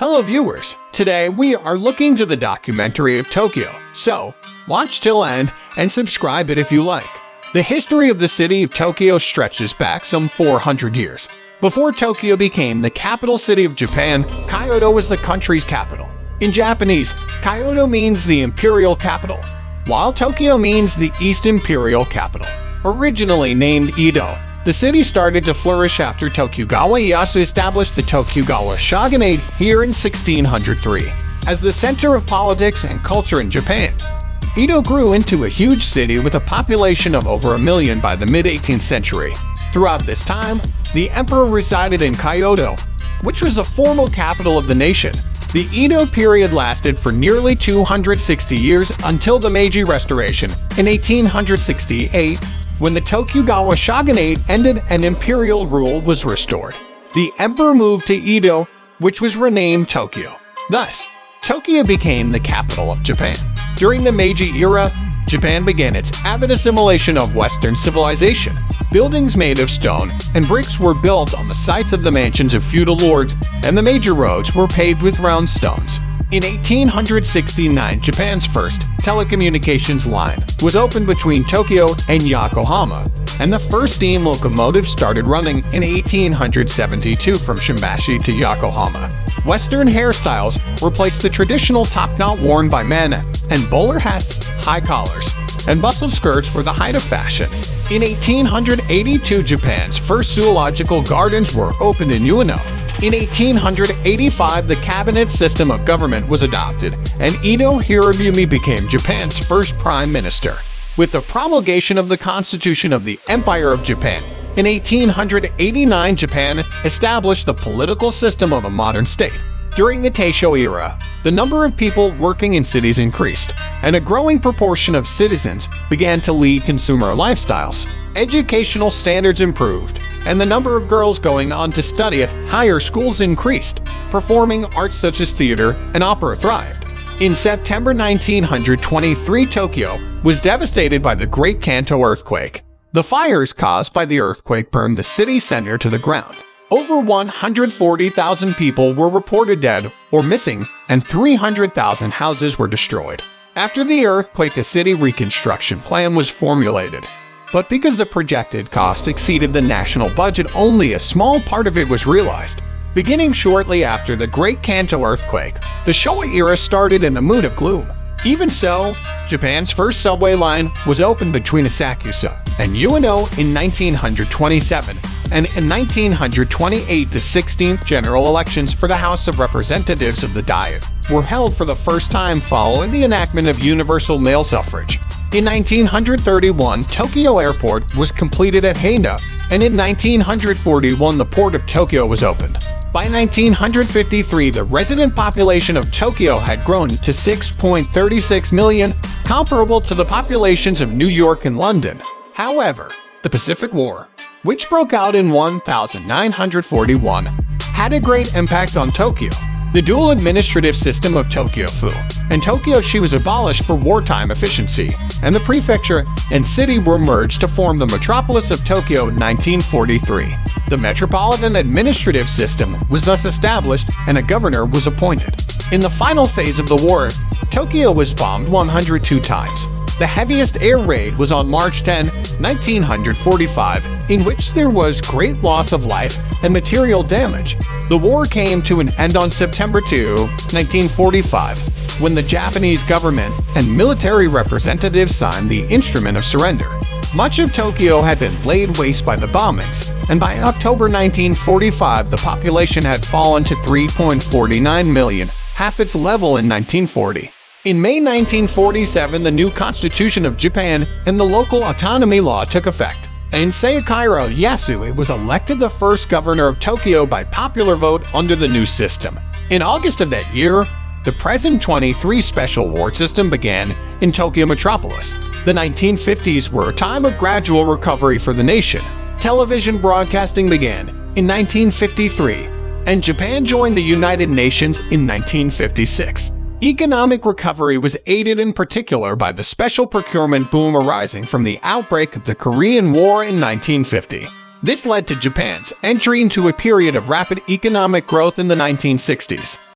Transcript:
Hello viewers, today we are looking to the documentary of Tokyo, so watch till end and subscribe it if you like. The history of the city of Tokyo stretches back some 400 years. Before Tokyo became the capital city of Japan, Kyoto was the country's capital. In Japanese, Kyoto means the imperial capital, while Tokyo means the East Imperial capital. Originally named Edo, the city started to flourish after Tokugawa Ieyasu established the Tokugawa shogunate here in 1603. As the center of politics and culture in Japan, Edo grew into a huge city with a population of over 1 million by the mid-18th century. Throughout this time, the emperor resided in Kyoto, which was the formal capital of the nation. The Edo period lasted for nearly 260 years until the Meiji Restoration in 1868, when the Tokugawa shogunate ended and imperial rule was restored. The emperor moved to Edo, which was renamed Tokyo. Thus, Tokyo became the capital of Japan. During the Meiji era, Japan began its avid assimilation of Western civilization. Buildings made of stone and bricks were built on the sites of the mansions of feudal lords, and the major roads were paved with round stones. In 1869, Japan's first telecommunications line was opened between Tokyo and Yokohama, and the first steam locomotive started running in 1872 from Shimbashi to Yokohama. Western hairstyles replaced the traditional top knot worn by men, and bowler hats, high collars, and bustled skirts were the height of fashion. In 1882, Japan's first zoological gardens were opened in Ueno. In 1885, the cabinet system of government was adopted, and Ito Hirobumi became Japan's first prime minister. With the promulgation of the Constitution of the Empire of Japan, in 1889, Japan established the political system of a modern state. During the Taisho era, the number of people working in cities increased, and a growing proportion of citizens began to lead consumer lifestyles. Educational standards improved, and the number of girls going on to study at higher schools increased. Performing arts such as theater and opera thrived. In September 1923, Tokyo was devastated by the Great Kanto earthquake. The fires caused by the earthquake burned the city center to the ground. Over 140,000 people were reported dead or missing, and 300,000 houses were destroyed. After the earthquake, a city reconstruction plan was formulated. But because the projected cost exceeded the national budget, only a small part of it was realized. Beginning shortly after the Great Kanto earthquake, the Showa era started in a mood of gloom. Even so, Japan's first subway line was opened between Asakusa and Ueno in 1927, and in 1928 the 16th general elections for the House of Representatives of the Diet were held for the first time following the enactment of universal male suffrage. In 1931, Tokyo Airport was completed at Handa, and in 1941 the port of Tokyo was opened. By 1953, the resident population of Tokyo had grown to 6.36 million, comparable to the populations of New York and London. However, the Pacific War, which broke out in 1941, had a great impact on Tokyo. The dual administrative system of Tokyo-fu and Tokyo-shi was abolished for wartime efficiency, and the prefecture and city were merged to form the metropolis of Tokyo in 1943. The metropolitan administrative system was thus established, and a governor was appointed. In the final phase of the war, Tokyo was bombed 102 times. The heaviest air raid was on March 10, 1945, in which there was great loss of life and material damage. The war came to an end on September 2, 1945, when the Japanese government and military representatives signed the Instrument of Surrender. Much of Tokyo had been laid waste by the bombings, and by October 1945 the population had fallen to 3.49 million, half its level in 1940. In May 1947, the new Constitution of Japan and the local autonomy law took effect, and Seikiro Yasui was elected the first governor of Tokyo by popular vote under the new system. In August of that year, the present 23 special ward system began in Tokyo metropolis. The 1950s were a time of gradual recovery for the nation. Television broadcasting began in 1953, and Japan joined the United Nations in 1956. Economic recovery was aided in particular by the special procurement boom arising from the outbreak of the Korean War in 1950. This led to Japan's entry into a period of rapid economic growth in the 1960s.